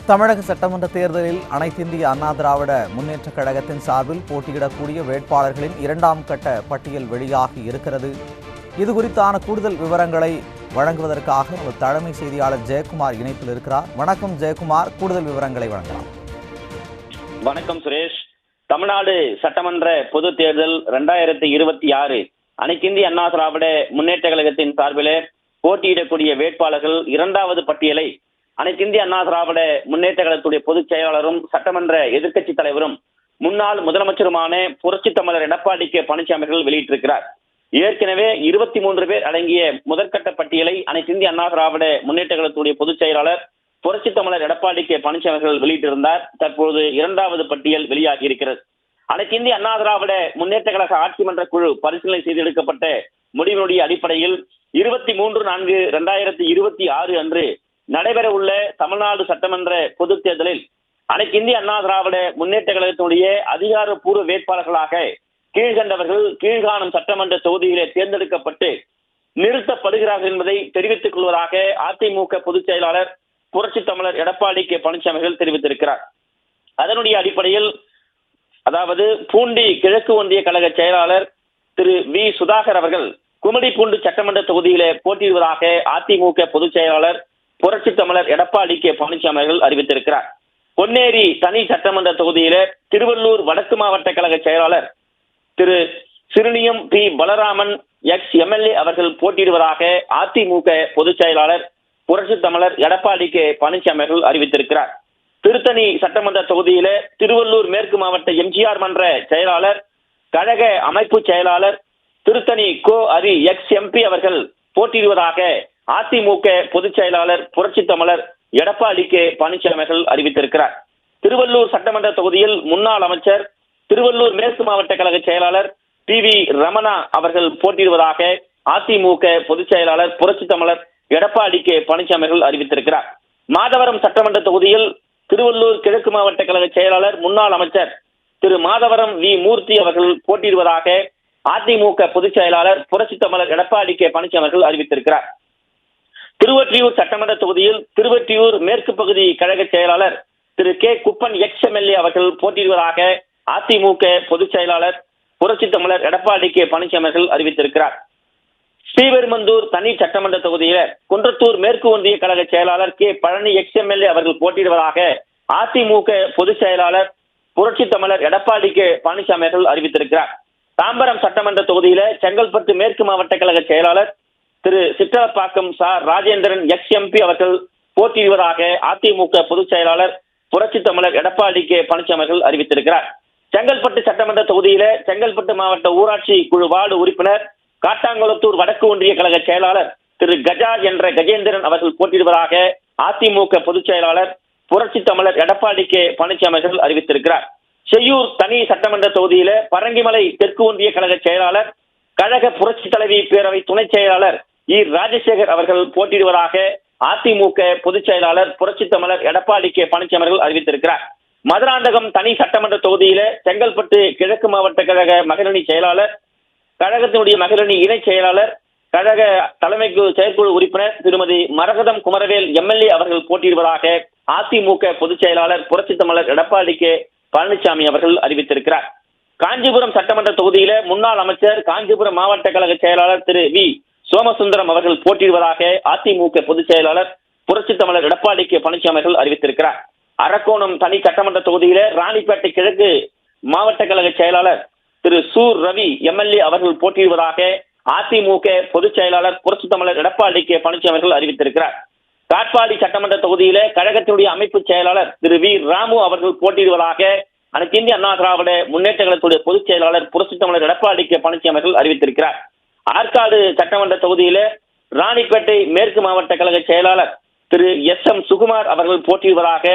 தமிழக சட்டமன்ற தேர்தலில் அனைத்திந்திய அண்ணா திராவிட முன்னேற்றக் கழகத்தின் சார்பில் போட்டியிடக்கூடிய வேட்பாளர்களின் 2ஆம் கட்ட பட்டியல் வெளியாகி இருக்கிறது. இதுகுறித்தான கூடுதல் விவரங்களை வழங்குவதற்காக நமது தலைமை செய்தியாளர் ஜெயக்குமார் இணைப்பில் இருக்கிறார். வணக்கம் ஜெயக்குமார், கூடுதல் விவரங்களை வழங்கலாம். வணக்கம் சுரேஷ். தமிழ்நாடு சட்டமன்ற பொது தேர்தல் 2026 அனைத்திந்திய அண்ணா திராவிட முன்னேற்ற கழகத்தின் சார்பிலே போட்டியிடக்கூடிய வேட்பாளர்கள் 2வது பட்டியலை அனைத்திந்திய அண்ணா திராவிட முன்னேற்ற கழகத்துடைய பொதுச் செயலாளரும் சட்டமன்ற எதிர்க்கட்சி தலைவரும் முன்னாள் முதலமைச்சருமான புரட்சித் தமிழர் எடப்பாடி கே பழனிசாமி அவர்கள் வெளியிட்டிருக்கிறார். ஏற்கனவே 23 பேர் அடங்கிய முதற்கட்ட பட்டியலை அனைத்திந்திய அண்ணா திராவிட முன்னேற்ற கழகத்துடைய பொதுச் செயலாளர் புரட்சித் தமிழர் எடப்பாடி கே பழனிசாமி அவர்கள் வெளியிட்டிருந்தார். தற்போது 2வது பட்டியல் வெளியாகி இருக்கிறது. அனைத்திந்திய அண்ணா திராவிட முன்னேற்ற கழக ஆட்சி மன்ற குழு பரிசீலனை செய்து எடுக்கப்பட்ட முடிவினுடைய அடிப்படையில் 23/4/2026 அன்று நடைபெற உள்ள தமிழ்நாடு சட்டமன்ற பொது தேர்தலில் அனைத்திந்திய அண்ணா திராவிட முன்னேற்ற கழகத்தினுடைய அதிகாரப்பூர்வ வேட்பாளர்களாக கீழ்கண்டவர்கள் கீழ்காணும் சட்டமன்ற தொகுதியிலே தேர்ந்தெடுக்கப்பட்டு நிறுத்தப்படுகிறார்கள் என்பதை தெரிவித்துக் கொள்வதாக அதிமுக பொதுச் செயலாளர் புரட்சித் தமிழர் எடப்பாடி கே பழனிசாமி அவர்கள் தெரிவித்திருக்கிறார். அதனுடைய அடிப்படையில் அதாவது பூண்டி கிழக்கு ஒன்றிய கழக செயலாளர் திரு வி சுதாகர் அவர்கள் கும்மிடிப்பூண்டி சட்டமன்ற தொகுதியிலே போட்டியிடுவதாக அதிமுக பொதுச் செயலாளர் புரட்சித் தமிழர் எடப்பாடி கே பழனிசாமி அவர்கள் அறிவித்திருக்கிறார். பொன்னேரி தனி சட்டமன்ற தொகுதியில திருவள்ளூர் வடக்கு மாவட்ட கழக செயலாளர் திரு சிறுனியம் பி பலராமன் எக்ஸ்-எம்எல்ஏ அவர்கள் போட்டியிடுவதாக அதிமுக பொதுச் செயலாளர் புரட்சித் தமிழர் எடப்பாடி கே பழனிசாமி அவர்கள் அறிவித்திருக்கிறார். திருத்தணி சட்டமன்ற தொகுதியில திருவள்ளூர் மேற்கு மாவட்ட எம்ஜிஆர் மன்ற செயலாளர் கழக அமைப்பு செயலாளர் திருத்தணி கோ அரி எக்ஸ்-எம்பி அவர்கள் போட்டியிடுவதாக அதிமுக பொதுச் செயலாளர் புரட்சித் தமிழர் எடப்பாடி கே பழனிசாமி அவர்கள் அறிவித்திருக்கிறார். திருவள்ளூர் சட்டமன்ற தொகுதியில் முன்னாள் அமைச்சர் திருவள்ளூர் மேற்கு மாவட்ட கழக செயலாளர் பி வி ரமணா அவர்கள் போட்டியிடுவதாக அதிமுக பொதுச் செயலாளர் புரட்சித் தமிழர் எடப்பாடி கே பழனிசாமி அவர்கள் அறிவித்திருக்கிறார். மாதவரம் சட்டமன்ற தொகுதியில் திருவள்ளூர் கிழக்கு மாவட்ட கழக செயலாளர் முன்னாள் அமைச்சர் திரு மாதவரம் வி மூர்த்தி அவர்கள் போட்டியிடுவதாக அதிமுக பொதுச் செயலாளர் புரட்சித் தமிழர் எடப்பாடி கே பழனிசாமி அவர்கள் அறிவித்திருக்கிறார். திருவொற்றியூர் சட்டமன்ற தொகுதியில் திருவொற்றியூர் மேற்கு பகுதி கழக செயலாளர் திரு கே குப்பன் எக்ஸ்-எம்எல்ஏ அவர்கள் போட்டியிடுவதாக அதிமுக பொதுச் செயலாளர் புரட்சித் தமிழர் எடப்பாடி கே பழனிசாமி அவர்கள் அறிவித்திருக்கிறார். ஸ்ரீபெரும்புதூர் தனி சட்டமன்ற தொகுதியில குன்றத்தூர் மேற்கு ஒன்றிய கழக செயலாளர் கே பழனி எக்ஸ்-எம்எல்ஏ அவர்கள் போட்டியிடுவதாக அதிமுக பொதுச் செயலாளர் புரட்சித் தமிழர் எடப்பாடி கே பழனிசாமி அவர்கள் அறிவித்திருக்கிறார். தாம்பரம் சட்டமன்ற தொகுதியில செங்கல்பட்டு மேற்கு மாவட்ட கழக செயலாளர் திரு சிற்றலப்பாக்கம் ராஜேந்திரன் எக்ஸ்-எம்பி அவர்கள் போட்டியிடுவதாக அதிமுக பொதுச் செயலாளர் புரட்சித் தமிழர் எடப்பாடி கே பழனிசாமி அவர்கள் அறிவித்திருக்கிறார். செங்கல்பட்டு சட்டமன்ற தொகுதியில செங்கல்பட்டு மாவட்ட ஊராட்சி குழு வார்டு உறுப்பினர் காட்டாங்குளத்தூர் வடக்கு ஒன்றிய கழக செயலாளர் திரு கஜா என்ற கஜேந்திரன் அவர்கள் போட்டியிடுவதாக அதிமுக பொதுச் செயலாளர் புரட்சித் தமிழர் எடப்பாடி கே பழனிசாமி அவர்கள் அறிவித்திருக்கிறார். செய்யூர் தனி சட்டமன்ற தொகுதியில பரங்கிமலை தெற்கு ஒன்றிய கழக செயலாளர் கழக புரட்சி தலைவி பேரவை துணை செயலாளர் இ ராஜசேகர் அவர்கள் போட்டியிடுவதாக அதிமுக பொதுச் செயலாளர் புரட்சித் தமிழர் எடப்பாடி கே பழனிசாமி அவர்கள் அறிவித்திருக்கிறார். மதுராந்தகம் தனி சட்டமன்ற தொகுதியில செங்கல்பட்டு கிழக்கு மாவட்ட கழக மகளிரணி செயலாளர் கழகத்தினுடைய மகளிரணி இணை செயலாளர் கழக தலைமை செயற்குழு உறுப்பினர் திருமதி மரகதம் குமரவேல் எம்எல்ஏ அவர்கள் போட்டியிடுவதாக அதிமுக பொதுச் செயலாளர் புரட்சித் தமிழர் எடப்பாடி கே பழனிசாமி அவர்கள் அறிவித்திருக்கிறார். காஞ்சிபுரம் சட்டமன்ற தொகுதியில முன்னாள் அமைச்சர் காஞ்சிபுரம் மாவட்ட கழக செயலாளர் திரு வி சோமசுந்தரம் அவர்கள் போட்டியிடுவதாக அதிமுக பொதுச் செயலாளர் புரட்சித் தமிழர் எடப்பாடி கே பழனிசாமி அவர்கள் அறிவித்திருக்கிறார். அரக்கோணம் தனி சட்டமன்ற தொகுதியில ராணிப்பேட்டை கிழக்கு மாவட்ட கழக செயலாளர் திரு சூர் ரவி எம்எல்ஏ அவர்கள் போட்டியிடுவதாக அதிமுக பொதுச் செயலாளர் புரட்சித் தமிழர் எடப்பாடி கே பழனிசாமி அவர்கள் அறிவித்திருக்கிறார். காட்பாடி சட்டமன்ற தொகுதியில கழகத்தினுடைய அமைப்பு செயலாளர் திரு வி ராமு அவர்கள் போட்டியிடுவதாக அனைத்திந்திய அண்ணா திராவிட முன்னேற்ற கழகத்துடைய பொதுச் செயலாளர் புரட்சித் தமிழர் எடப்பாடி கே பழனிசாமி அவர்கள் அறிவித்திருக்கிறார். ஆற்காடு சட்டமன்ற தொகுதியில ராணிப்பேட்டை மேற்கு மாவட்ட கழக செயலாளர் திரு எஸ்-எம் சுகுமார் அவர்கள் போட்டியிடுவதாக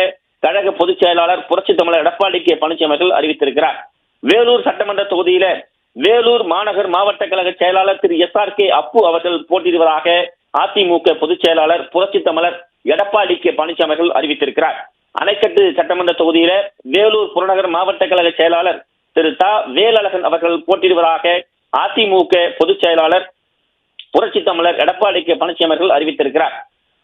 கழக பொதுச் செயலாளர் புரட்சித் தமிழர் எடப்பாடி கே பழனிசாமி அவர்கள் அறிவித்திருக்கிறார். வேலூர் சட்டமன்ற தொகுதியில வேலூர் மாநகர் மாவட்ட கழக செயலாளர் திரு எஸ்-ஆர்-கே அப்பு அவர்கள் போட்டியிடுவதாக அதிமுக பொதுச் செயலாளர் புரட்சித் தமிழர் எடப்பாடி கே பழனிசாமி அவர்கள் அறிவித்திருக்கிறார். அணைக்கட்டு சட்டமன்ற தொகுதியில வேலூர் புறநகர் மாவட்ட கழக செயலாளர் திரு தா வேலழகன் அவர்கள் போட்டியிடுவதாக அதிமுக பொதுச் செயலாளர் புரட்சித் தமிழர் எடப்பாடி கே பழனிசாமி அவர்கள் அறிவித்திருக்கிறார்.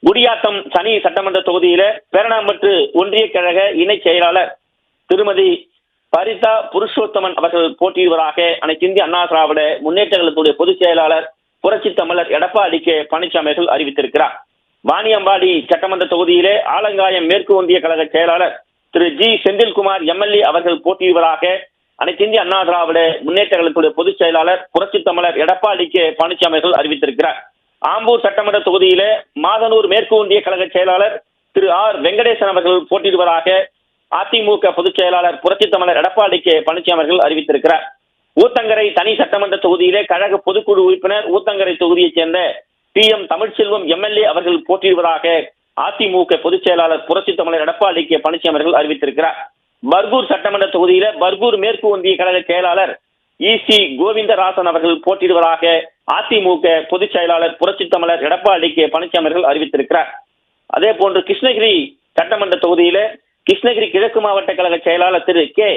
குடியாத்தம் தனி சட்டமன்ற தொகுதியில பேரணாம்பட்டு ஒன்றிய கழக இணை செயலாளர் திருமதி பரிதா புருஷோத்தமன் அவர்கள் போட்டியிடுவதாக அனைத்து இந்திய அண்ணா திராவிட முன்னேற்ற கழகத்துடைய பொதுச் செயலாளர் புரட்சி தமிழர் எடப்பாடி கே பழனிசாமி அவர்கள் அறிவித்திருக்கிறார். வாணியம்பாடி சட்டமன்ற தொகுதியிலே ஆலங்காயம் மேற்கு ஒன்றிய கழக செயலாளர் திரு ஜி செந்தில்குமார் எம்எல்ஏ அவர்கள் போட்டியிடுவதாக அனைத்து இந்திய அண்ணா திராவிட முன்னேற்ற கழகத்துடைய பொதுச் செயலாளர் புரட்சி தமிழர் எடப்பாடி கே பழனிசாமி அவர்கள் அறிவித்திருக்கிறார். ஆம்பூர் சட்டமன்ற தொகுதியிலே மாதனூர் மேற்கு ஒன்றிய கழக செயலாளர் திரு ஆர் வெங்கடேசன் அவர்கள் போட்டியிடுவதாக அதிமுக பொதுச் செயலாளர் புரட்சி தமிழர் எடப்பாடி கே பழனிசாமி அவர்கள் அறிவித்திருக்கிறார். ஊத்தங்கரை தனி சட்டமன்ற தொகுதியிலே கழக பொதுக்குழு உறுப்பினர் ஊத்தங்கரை தொகுதியைச் சேர்ந்த பி எம் தமிழ்செல்வம் எம்எல்ஏ அவர்கள் போட்டியிடுவதாக அதிமுக பொதுச் செயலாளர் புரட்சி தமிழர் எடப்பாடி கே பழனிசாமி அவர்கள் அறிவித்திருக்கிறார். பர்கூர் சட்டமன்ற தொகுதியில பர்கூர் மேற்கு ஒன்றிய கழக செயலாளர் இசி கோவிந்தராசன் அவர்கள் போட்டியிடுவதாக அதிமுக பொதுச் செயலாளர் புரட்சி தமிழர் எடப்பாடி கே பழனிசாமி அவர்கள் அறிவித்திருக்கிறார். அதே போன்று கிருஷ்ணகிரி சட்டமன்ற தொகுதியில கிருஷ்ணகிரி கிழக்கு மாவட்ட கழக செயலாளர் திரு கே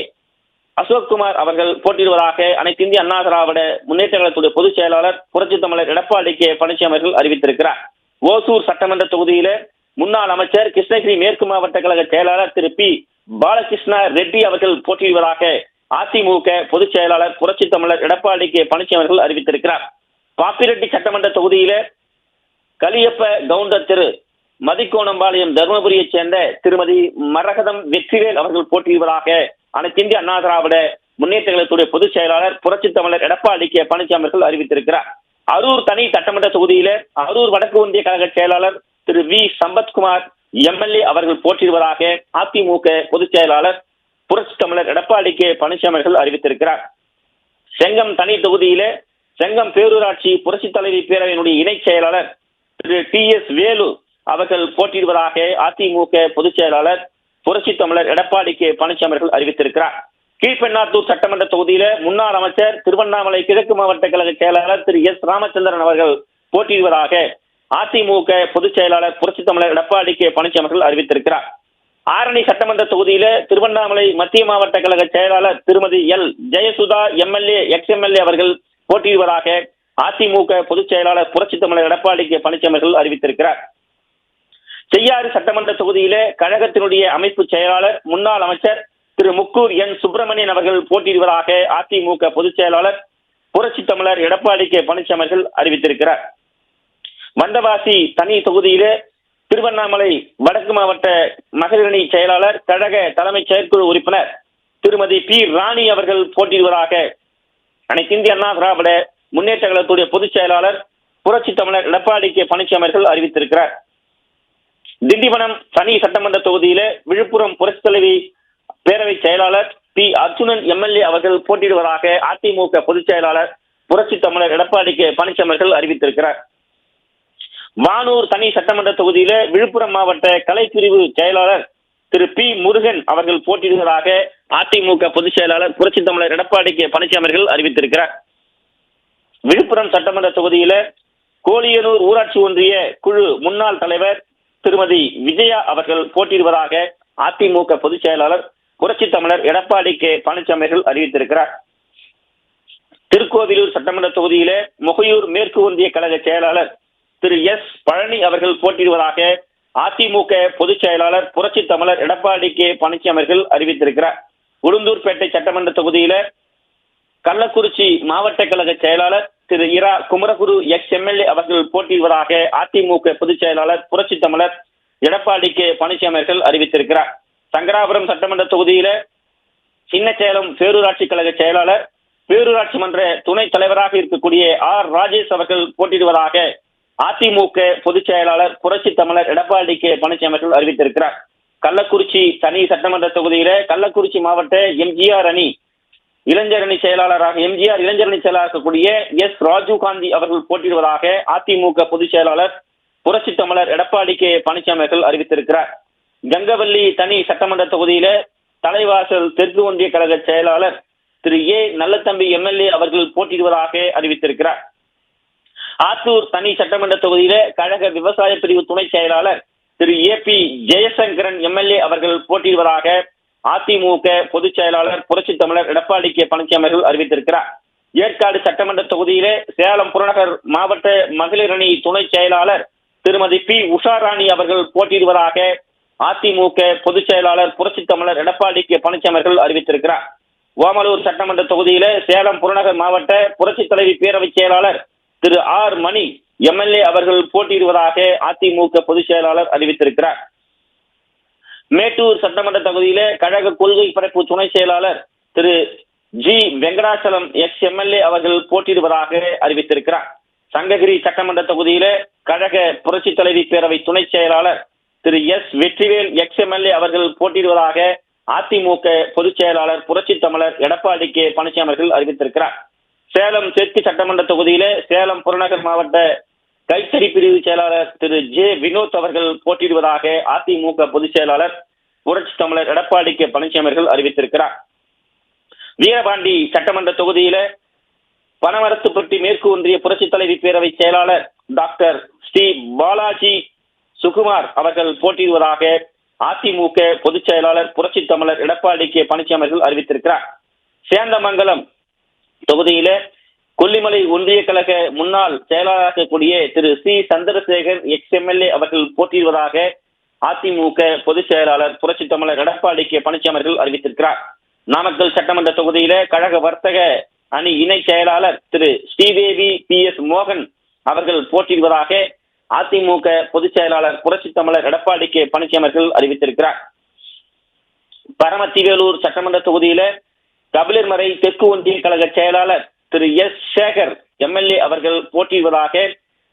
அசோக்குமார் அவர்கள் போட்டியிடுவதாக அனைத்து இந்திய அண்ணா திராவிட முன்னேற்ற கழகத்துடைய பொதுச் செயலாளர் புரட்சி தமிழர் எடப்பாடி கே பழனிசாமி அவர்கள் அறிவித்திருக்கிறார். ஓசூர் சட்டமன்ற தொகுதியில முன்னாள் அமைச்சர் கிருஷ்ணகிரி மேற்கு மாவட்ட கழக செயலாளர் திரு பி பாலகிருஷ்ணா ரெட்டி அவர்கள் போட்டியிடுவதாக அதிமுக பொதுச் செயலாளர் புரட்சி தமிழர் எடப்பாடி கே பழனிசாமி அவர்கள் அறிவித்திருக்கிறார். பாப்பிரெட்டி சட்டமன்ற தொகுதியில கலியப்ப கவுண்டர் திரு மதிக்கோணம்பாளையம் தருமபுரியைச் சேர்ந்த திருமதி மரகதம் வெற்றிவேல் அவர்கள் போட்டியிடுவதாக அனைத்து இந்திய அண்ணா திராவிட முன்னேற்ற கழகத்துடைய பொதுச் செயலாளர் புரட்சி தமிழர் எடப்பாடி கே பழனிசாமி அவர்கள் அறிவித்திருக்கிறார். அரூர் தனி சட்டமன்ற தொகுதியில அரூர் வடக்கு ஒன்றிய கழக செயலாளர் திரு வி சம்பத்குமார் எம்எல்ஏ அவர்கள் போட்டியிடுவதாக அதிமுக பொதுச் செயலாளர் புரட்சி தமிழர் எடப்பாடி கே பழனிசாமி அவர்கள் அறிவித்திருக்கிறார். செங்கம் தனி தொகுதியில செங்கம் பேரூராட்சி புரட்சி தலைவி பேரவையினுடைய இணை செயலாளர் திரு டி எஸ் வேலு அவர்கள் போட்டியிடுவதாக அதிமுக பொதுச் செயலாளர் புரட்சி தமிழர் எடப்பாடி கே பழனிசாமி அவர்கள் அறிவித்திருக்கிறார். கீழ்பெண்ணாத்தூர் சட்டமன்ற தொகுதியில முன்னாள் அமைச்சர் திருவண்ணாமலை கிழக்கு மாவட்ட கழக செயலாளர் திரு எஸ் ராமச்சந்திரன் அவர்கள் போட்டியிடுவதாக அதிமுக பொதுச் செயலாளர் புரட்சி தமிழர் எடப்பாடி கே பழனிசாமி அவர்கள் அறிவித்திருக்கிறார். ஆரணி சட்டமன்ற தொகுதியில திருவண்ணாமலை மத்திய மாவட்ட கழக செயலாளர் திருமதி L Jayasudha MLA X MLA அவர்கள் போட்டியிடுவதாக அதிமுக பொதுச் செயலாளர் புரட்சி தமிழர் எடப்பாடி கே பழனிசாமி அவர்கள் அறிவித்திருக்கிறார். செய்யாறு சட்டமன்ற தொகுதியில கழகத்தினுடைய அமைப்பு செயலாளர் முன்னாள் அமைச்சர் திரு முக்கூர் என் சுப்பிரமணியன் அவர்கள் போட்டியிடுவதாக அதிமுக பொதுச் செயலாளர் புரட்சி தமிழர் எடப்பாடி கே பழனிசாமி அவர்கள் அறிவித்திருக்கிறார். வந்தவாசி தனி தொகுதியில திருவண்ணாமலை வடக்கு மாவட்ட மகளிரணி செயலாளர் கழக தலைமை செயற்குழு உறுப்பினர் திருமதி பி ராணி அவர்கள் போட்டியிடுவதாக அனைத்து இந்திய அண்ணா திராவிட முன்னேற்ற கழகத்துடைய பொதுச் செயலாளர் புரட்சி தமிழர் எடப்பாடி கே பழனிசாமி அவர்கள் அறிவித்திருக்கிறார். திண்டிவனம் தனி சட்டமன்ற தொகுதியில விழுப்புரம் புரட்சி தலைவி பேரவை செயலாளர் பி அர்ஜுனன் எம்எல்ஏ அவர்கள் போட்டியிடுவதாக அதிமுக பொதுச் செயலாளர் புரட்சி தமிழர் எடப்பாடி கே பழனிசாமி அவர்கள் அறிவித்திருக்கிறார். வானூர் தனி சட்டமன்ற தொகுதியில விழுப்புரம் மாவட்ட கலைப்பிரிவு செயலாளர் திரு பி முருகன் அவர்கள் போட்டியிடுவதாக அதிமுக பொதுச் செயலாளர் புரட்சி தமிழர் எடப்பாடி கே பழனிசாமி அவர்கள் அறிவித்திருக்கிறார். விழுப்புரம் சட்டமன்ற தொகுதியில கோலியனூர் ஊராட்சி ஒன்றிய குழு முன்னாள் தலைவர் திருமதி விஜயா அவர்கள் போட்டியிடுவதாக அதிமுக பொதுச் செயலாளர் புரட்சி தமிழர் எடப்பாடி கே பழனிசாமி அவர்கள் அறிவித்திருக்கிறார். திருக்கோவிலூர் சட்டமன்ற தொகுதியில முகையூர் மேற்கு ஒன்றிய கழக செயலாளர் திரு எஸ் பழனி அவர்கள் போட்டியிடுவதாக அதிமுக பொதுச் செயலாளர் புரட்சி தமிழர் எடப்பாடி கே பழனிசாமி அவர்கள் அறிவித்திருக்கிறார். உளுந்தூர்பேட்டை சட்டமன்ற தொகுதியில கள்ளக்குறிச்சி மாவட்ட கழக செயலாளர் திரு இரா குமரகுரு எக்ஸ் எம்எல்ஏ அவர்கள் போட்டியிடுவதாக அதிமுக பொதுச் செயலாளர் புரட்சி தமிழர் எடப்பாடி கே பழனிசாமி அவர்கள் அறிவித்திருக்கிறார். சங்கராபுரம் சட்டமன்ற தொகுதியில சின்னச்சேலம் பேரூராட்சி கழக செயலாளர் பேரூராட்சி மன்ற துணைத் தலைவராக இருக்கக்கூடிய ஆர் ராஜேஷ் அவர்கள் போட்டியிடுவதாக அதிமுக பொதுச் செயலாளர் புரட்சி தமிழர் எடப்பாடி கே பழனிசாமி அவர்கள் அறிவித்திருக்கிறார். கள்ளக்குறிச்சி தனி சட்டமன்ற தொகுதியில கள்ளக்குறிச்சி மாவட்ட எம்ஜிஆர் அணி இளைஞர் அணி செயலாளராக எம்ஜிஆர் இளைஞர் அணி செயலாளராக இருக்கக்கூடிய எஸ் ராஜீவ் காந்தி அவர்கள் போட்டியிடுவதாக அதிமுக பொதுச் செயலாளர் புரட்சி தமிழர் எடப்பாடி கே பழனிசாமி அவர்கள் அறிவித்திருக்கிறார். கங்கவல்லி தனி சட்டமன்ற தொகுதியில தலைவாசல் தெற்கு ஒன்றிய கழக செயலாளர் திரு ஏ நல்லத்தம்பி எம்எல்ஏ அவர்கள் போட்டியிடுவதாக அறிவித்திருக்கிறார். ஆத்தூர் தனி சட்டமன்ற தொகுதியில கழக விவசாய பிரிவு துணை செயலாளர் திரு ஏ பி ஜெயசங்கரன் எம்எல்ஏ அவர்கள் போட்டியிடுவதாக அதிமுக பொதுச் செயலாளர் புரட்சி தமிழர் எடப்பாடி கே பழனிசாமி அவர்கள் அறிவித்திருக்கிறார். ஏற்காடு சட்டமன்ற தொகுதியிலே சேலம் புறநகர் மாவட்ட மகளிர் அணி துணை செயலாளர் திருமதி பி உஷாராணி அவர்கள் போட்டியிடுவதாக அதிமுக பொதுச் செயலாளர் புரட்சி தமிழர் எடப்பாடி கே பழனிசாமி அவர்கள் அறிவித்திருக்கிறார். ஓமலூர் சட்டமன்ற தொகுதியில சேலம் புறநகர் மாவட்ட புரட்சி தலைவி பேரவை செயலாளர் திரு ஆர் மணி எம்எல்ஏ அவர்கள் போட்டியிடுவதாக அதிமுக பொதுச் செயலாளர் அறிவித்திருக்கிறார். மேட்டூர் சட்டமன்ற தொகுதியில கழக கொள்கை பரப்பு துணை செயலாளர் திரு ஜி வெங்கடாச்சலம் எக்ஸ் எம்எல்ஏ அவர்கள் போட்டியிடுவதாக அறிவித்திருக்கிறார். சங்ககிரி சட்டமன்ற தொகுதியில கழக புரட்சி தலைவி பேரவை துணை செயலாளர் திரு எஸ் வெற்றிவேல் எக்ஸ் எம்எல்ஏ அவர்கள் போட்டியிடுவதாக அதிமுக பொதுச் செயலாளர் புரட்சி தமிழர் எடப்பாடி கே பழனிசாமி அவர்கள் அறிவித்திருக்கிறார். சேலம் தெற்கு சட்டமன்ற தொகுதியில சேலம் புறநகர் மாவட்ட கைத்தறி பிரிவு செயலாளர் திரு ஜே வினோத் அவர்கள் போட்டியிடுவதாக அதிமுக பொதுச் செயலாளர் புரட்சி தமிழர் எடப்பாடி கே பழனிசாமி அவர்கள் அறிவித்திருக்கிறார். வீரபாண்டி சட்டமன்ற தொகுதியில பனமரத்துப்பட்டி மேற்கு ஒன்றிய புரட்சி தலைவி பேரவை செயலாளர் டாக்டர் ஸ்ரீ பாலாஜி சுகுமார் அவர்கள் போட்டியிடுவதாக அதிமுக பொதுச் செயலாளர் புரட்சி தமிழர் எடப்பாடி கே பழனிசாமி அவர்கள் அறிவித்திருக்கிறார். சேந்தமங்கலம் தொகுதியில கொல்லிமலை ஒன்றிய கழக முன்னாள் செயலாளராக கூடிய திரு சி சந்திரசேகர் எக்ஸ் எம்எல்ஏ அவர்கள் போட்டியிடுவதாக அதிமுக பொதுச் செயலாளர் புரட்சி தமிழர் எடப்பாடி கே பழனிசாமி அவர்கள் அறிவித்திருக்கிறார். நாமக்கல் சட்டமன்ற தொகுதியில கழக வர்த்தக அணி இணை செயலாளர் திரு ஸ்ரீதேவி பி எஸ் மோகன் அவர்கள் போட்டியிடுவதாக அதிமுக பொதுச் செயலாளர் புரட்சி தமிழர் எடப்பாடி கே பழனிசாமி அவர்கள் அறிவித்திருக்கிறார். பரமத்திவேலூர் சட்டமன்ற தொகுதியில கபிலர்மறை தெற்கு ஒன்றிய கழக செயலாளர் திரு எஸ் சேகர் எம்எல்ஏ அவர்கள் போட்டியிடுவதாக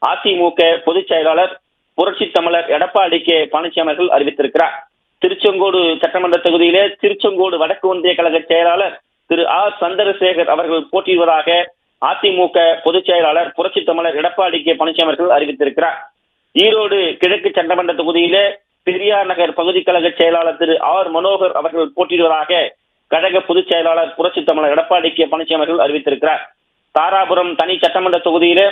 அதிமுக பொதுச் செயலாளர் புரட்சி தமிழர் எடப்பாடி கே பழனிசாமி அவர்கள் அறிவித்திருக்கிறார். திருச்செங்கோடு சட்டமன்ற தொகுதியிலே திருச்செங்கோடு வடக்கு ஒன்றிய கழக செயலாளர் திரு ஆர் சந்திரசேகர் அவர்கள் போட்டியிடுவதாக அதிமுக பொதுச் செயலாளர் புரட்சி தமிழர் எடப்பாடி கே பழனிசாமி அவர்கள் அறிவித்திருக்கிறார். ஈரோடு கிழக்கு சட்டமன்ற தொகுதியிலே பெரியார் நகர் பகுதி கழக செயலாளர் திரு ஆர் மனோகர் அவர்கள் போட்டியிடுவதாக கழக பொதுச் செயலாளர் புரட்சி தமிழர் எடப்பாடி கே பழனிசாமி அவர்கள் அறிவித்திருக்கிறார். தாராபுரம் தனி சட்டமன்ற தொகுதியிலே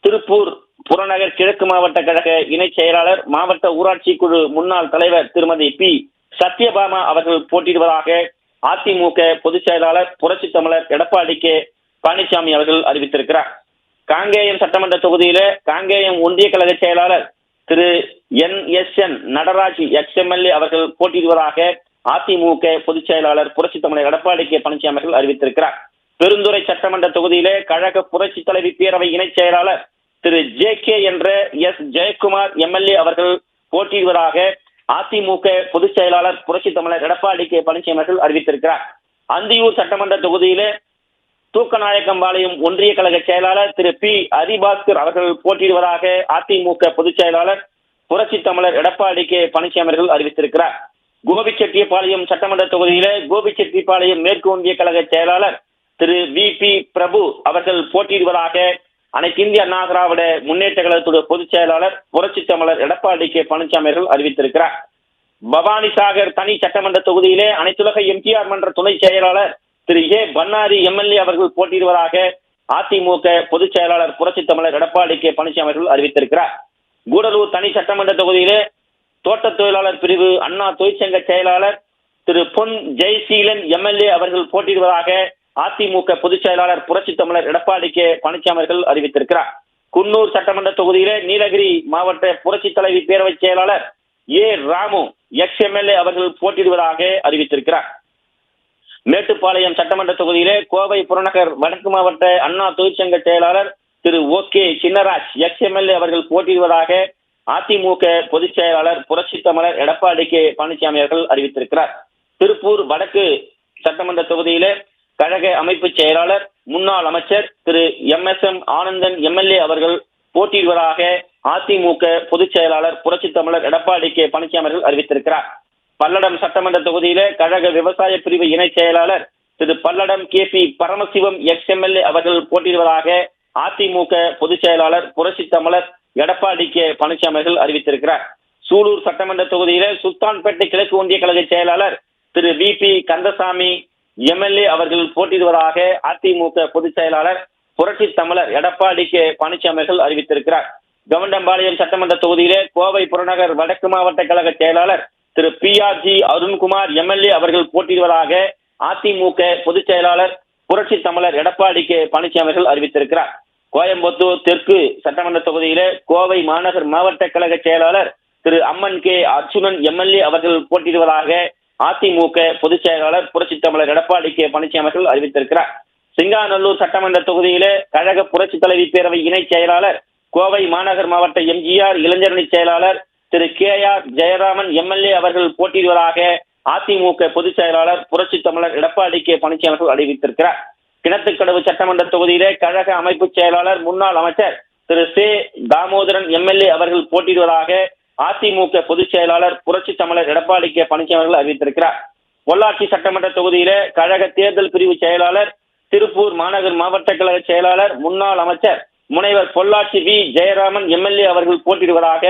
திருப்பூர் புறநகர் கிழக்கு மாவட்ட கழக இணை செயலாளர் மாவட்ட ஊராட்சி குழு முன்னாள் தலைவர் திருமதி பி சத்யபாமா அவர்கள் போட்டியிடுவதாக அதிமுக பொதுச் செயலாளர் புரட்சி தமிழர் எடப்பாடி கே பழனிசாமி அவர்கள் அறிவித்திருக்கிறார். காங்கேயம் சட்டமன்ற தொகுதியில காங்கேயம் ஒன்றிய கழக செயலாளர் திரு NSN நடராஜ் எக்ஸ் எம்எல்ஏ அவர்கள் போட்டியிடுவதாக அதிமுக பொதுச் செயலாளர் புரட்சி தமிழர் எடப்பாடி கே பழனிசாமி அவர்கள் அறிவித்திருக்கிறார். பெருந்துறை சட்டமன்ற தொகுதியிலே கழக புரட்சி தலைவி பேரவை இணை செயலாளர் திரு JK என்ற எஸ் ஜெயக்குமார் எம்எல்ஏ அவர்கள் போட்டியிடுவதாக அதிமுக பொதுச் செயலாளர் புரட்சி தமிழர் எடப்பாடி கே பழனிசாமி அவர்கள் அறிவித்திருக்கிறார். அந்தியூர் சட்டமன்ற தொகுதியிலே தூக்கநாயக்கம்பாளையம் ஒன்றிய கழக செயலாளர் திரு பி ஹரிபாஸ்கர் அவர்கள் போட்டியிடுவதாக அதிமுக பொதுச் செயலாளர் புரட்சி தமிழர் எடப்பாடி கே பழனிசாமி அவர்கள் அறிவித்திருக்கிறார். கோபிச்செட்டிப்பாளையம் சட்டமன்ற தொகுதியில கோபிச்செட்டிப்பாளையம் மேற்கு ஒன்றிய கழக செயலாளர் திரு VP பிரபு அவர்கள் போட்டியிடுவதாக அனைத்து இந்திய அண்ணா திராவிட முன்னேற்ற கழகத்துடைய பொதுச் செயலாளர் புரட்சி தமிழர் எடப்பாடி கே பழனிசாமி அவர்கள் அறிவித்திருக்கிறார். பவானிசாகர் தனி சட்டமன்ற தொகுதியிலே அனைத்துலக MTR மன்ற துணை செயலாளர் திரு A பன்னாரி எம்எல்ஏ அவர்கள் போட்டியிடுவதாக அதிமுக பொதுச் செயலாளர் புரட்சி தமிழர் எடப்பாடி கே பழனிசாமி அவர்கள் அறிவித்திருக்கிறார். கூடலூர் தனி சட்டமன்ற தொகுதியிலே தோட்ட தொழிலாளர் பிரிவு அண்ணா தொழிற்சங்க செயலாளர் திரு பொன் ஜெய்சீலன் எம்எல்ஏ அவர்கள் போட்டியிடுவதாக அதிமுக பொதுச் செயலாளர் புரட்சி தமிழர் எடப்பாடி கே பழனிசாமி அவர்கள் அறிவித்திருக்கிறார். குன்னூர் சட்டமன்ற தொகுதியிலே நீலகிரி மாவட்ட புரட்சி தலைவி பேரவை செயலாளர் A ராமு எக்ஸ் எம்எல்ஏ அவர்கள் போட்டியிடுவதாக அறிவித்திருக்கிறார். மேட்டுப்பாளையம் சட்டமன்ற தொகுதியிலே கோவை புறநகர் வடக்கு மாவட்ட அண்ணா தொழிற்சங்க செயலாளர் திரு OK சின்னராஜ் எக்ஸ் எம்எல்ஏ அவர்கள் போட்டியிடுவதாக அதிமுக பொதுச் செயலாளர் புரட்சி தமிழர் எடப்பாடி கே பழனிசாமி அவர்கள் அறிவித்திருக்கிறார். திருப்பூர் வடக்கு சட்டமன்ற தொகுதியிலே கழக அமைப்பு செயலாளர் முன்னாள் அமைச்சர் திரு MSM ஆனந்தன் எம்எல்ஏ அவர்கள் போட்டியிடுவதாக அதிமுக பொதுச் செயலாளர் புரட்சி தமிழர் எடப்பாடி கே பழனிசாமி அவர்கள் அறிவித்திருக்கிறார். பல்லடம் சட்டமன்ற தொகுதியில கழக விவசாய பிரிவு இணை செயலாளர் திரு Palladam KP Paramasivam ex MLA அவர்கள் போட்டியிடுவதாக அதிமுக பொதுச் செயலாளர் புரட்சி தமிழர் எடப்பாடி கே பழனிசாமி அவர்கள் அறிவித்திருக்கிறார். சூலூர் சட்டமன்ற தொகுதியில சுல்தான்பேட்டை கிழக்கு ஒன்றிய கழக செயலாளர் திரு VP கந்தசாமி எம்எல்ஏ அவர்கள் போட்டியிடுவதாக அதிமுக பொதுச் செயலாளர் புரட்சி தமிழர் எடப்பாடி கே பழனிசாமி அவர்கள் அறிவித்திருக்கிறார். கவுண்டம்பாளையம் சட்டமன்ற தொகுதியிலே கோவை புறநகர் வடக்கு மாவட்ட கழக செயலாளர் திரு PRG அருண்குமார் எம்எல்ஏ அவர்கள் போட்டியிடுவதாக அதிமுக பொதுச் செயலாளர் புரட்சி தமிழர் எடப்பாடி கே பழனிசாமி அவர்கள் அறிவித்திருக்கிறார். கோயம்புத்தூர் தெற்கு சட்டமன்ற தொகுதியில கோவை மாநகர் மாவட்ட கழக செயலாளர் திரு அம்மன் கே அர்ஜுனன் எம்எல்ஏ அவர்கள் போட்டியிடுவதாக அதிமுக பொதுச் செயலாளர் புரட்சித் தமிழர் எடப்பாடி கே பழனிசாமி அவர்கள் அறிவித்திருக்கிறார். சிங்காநல்லூர் சட்டமன்ற தொகுதியில கழக புரட்சி தலைவி பேரவை இணை செயலாளர் கோவை மாநகர் மாவட்ட எம்ஜிஆர் இளைஞரணி செயலாளர் திரு KR ஜெயராமன் எம்எல்ஏ அவர்கள் போட்டியிடுவதாக அதிமுக பொதுச் செயலாளர் புரட்சி தமிழர் எடப்பாடி கே பழனிசாமி அவர்கள் அறிவித்திருக்கிறார். கிணத்துக்கடவு சட்டமன்ற தொகுதியிலே கழக அமைப்பு செயலாளர் முன்னாள் அமைச்சர் திரு சே தாமோதரன் எம்எல்ஏ அவர்கள் போட்டியிடுவதாக அதிமுக பொதுச் செயலாளர் புரட்சி தமிழர் எடப்பாடி கே பழனிசாமி அவர்கள் அறிவித்திருக்கிறார். பொள்ளாச்சி சட்டமன்ற தொகுதியிலே கழக தேர்தல் பிரிவு செயலாளர் திருப்பூர் மாநகர் மாவட்ட கழக செயலாளர் முன்னாள் அமைச்சர் முனைவர் பொள்ளாச்சி வி ஜெயராமன் எம்எல்ஏ அவர்கள் போட்டியிடுவதாக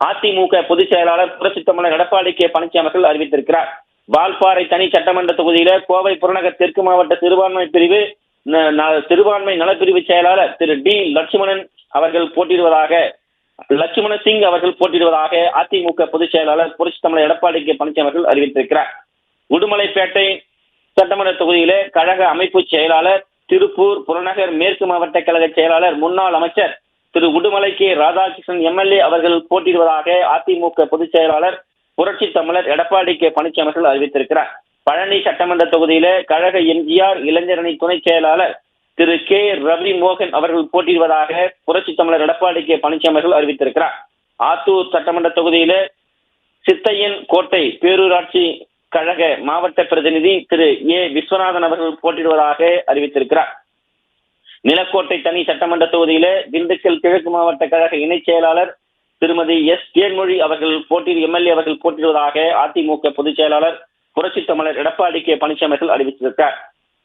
அதிமுக பொதுச் செயலாளர் புரட்சி தமிழர் எடப்பாடி கே பழனிசாமி அவர்கள் அறிவித்திருக்கிறார். வால்பாறை தனி சட்டமன்ற தொகுதியில கோவை புறநகர் தெற்கு மாவட்ட சிறுபான்மை நலப்பிரிவு செயலாளர் திரு டி லட்சுமணன் அவர்கள் போட்டியிடுவதாக லட்சுமண சிங் அவர்கள் போட்டியிடுவதாக அதிமுக பொதுச் செயலாளர் புரட்சி தமிழர் எடப்பாடி கே பழனிசாமி அவர்கள் அறிவித்திருக்கிறார். உடுமலைப்பேட்டை சட்டமன்ற தொகுதியிலே கழக அமைப்பு செயலாளர் திருப்பூர் புறநகர் மேற்கு மாவட்ட கழக செயலாளர் முன்னாள் அமைச்சர் திரு உடுமலை கே ராதாகிருஷ்ணன் எம்எல்ஏ அவர்கள் போட்டியிடுவதாக அதிமுக பொதுச் செயலாளர் புரட்சி தமிழர் எடப்பாடி கே பழனிசாமி அவர்கள் அறிவித்திருக்கிறார். பழனி சட்டமன்ற தொகுதியில கழக எம்ஜிஆர் இளைஞரணி துணை செயலாளர் திரு கே ரவி மோகன் அவர்கள் போட்டியிடுவதாக புரட்சி தமிழர் எடப்பாடி கே பழனிசாமி அவர்கள் அறிவித்திருக்கிறார். ஆத்தூர் சட்டமன்ற தொகுதியில சித்தையன் கோட்டை பேரூராட்சி கழக மாவட்ட பிரதிநிதி திரு ஏ விஸ்வநாதன் அவர்கள் போட்டியிடுவதாக அறிவித்திருக்கிறார். நிலக்கோட்டை தனி சட்டமன்ற தொகுதியில திண்டுக்கல் கிழக்கு மாவட்ட கழக இணை செயலாளர் திருமதி எஸ் தேன்மொழி அவர்கள் எம்எல்ஏ அவர்கள் போட்டியிடுவதாக அதிமுக பொதுச் செயலாளர் புரட்சி தமிழர் எடப்பாடி கே பழனிசாமி அவர்கள் அறிவித்திருக்கிறார்.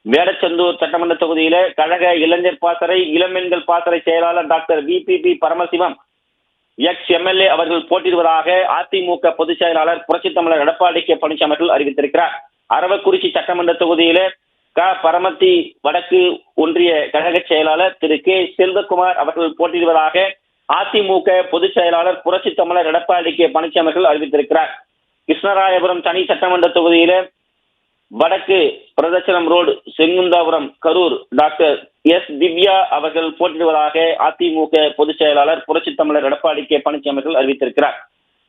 வேடச்சந்தூர் சட்டமன்ற தொகுதியில கழக இளைஞர் பாசறை இளம்பெண்கள் பாசறை செயலாளர் டாக்டர் VPP பரமசிவம் எம்எல்ஏ அவர்கள் போட்டியிடுவதாக அதிமுக பொதுச் செயலாளர் புரட்சி தமிழர் எடப்பாடி கே பழனிசாமி அவர்கள் அறிவித்திருக்கிறார். அரவக்குறிச்சி சட்டமன்ற தொகுதியில பரமத்தி வடக்கு ஒன்றிய கழக செயலாளர் திரு கே செல்வகுமார் அவர்கள் போட்டியிடுவதாக அதிமுக பொதுச் செயலாளர் புரட்சி தமிழர் எடப்பாடி கே பழனிசாமி அவர்கள் அறிவித்திருக்கிறார். கிருஷ்ணராயபுரம் தனி சட்டமன்ற தொகுதியில வடக்கு Pradakshinam road Sengunthapuram Karur doctor S Divya அவர்கள் போட்டியிடுவதாக அதிமுக பொதுச் செயலாளர் புரட்சி தமிழர் எடப்பாடி கே பழனிசாமி அவர்கள் அறிவித்திருக்கிறார்.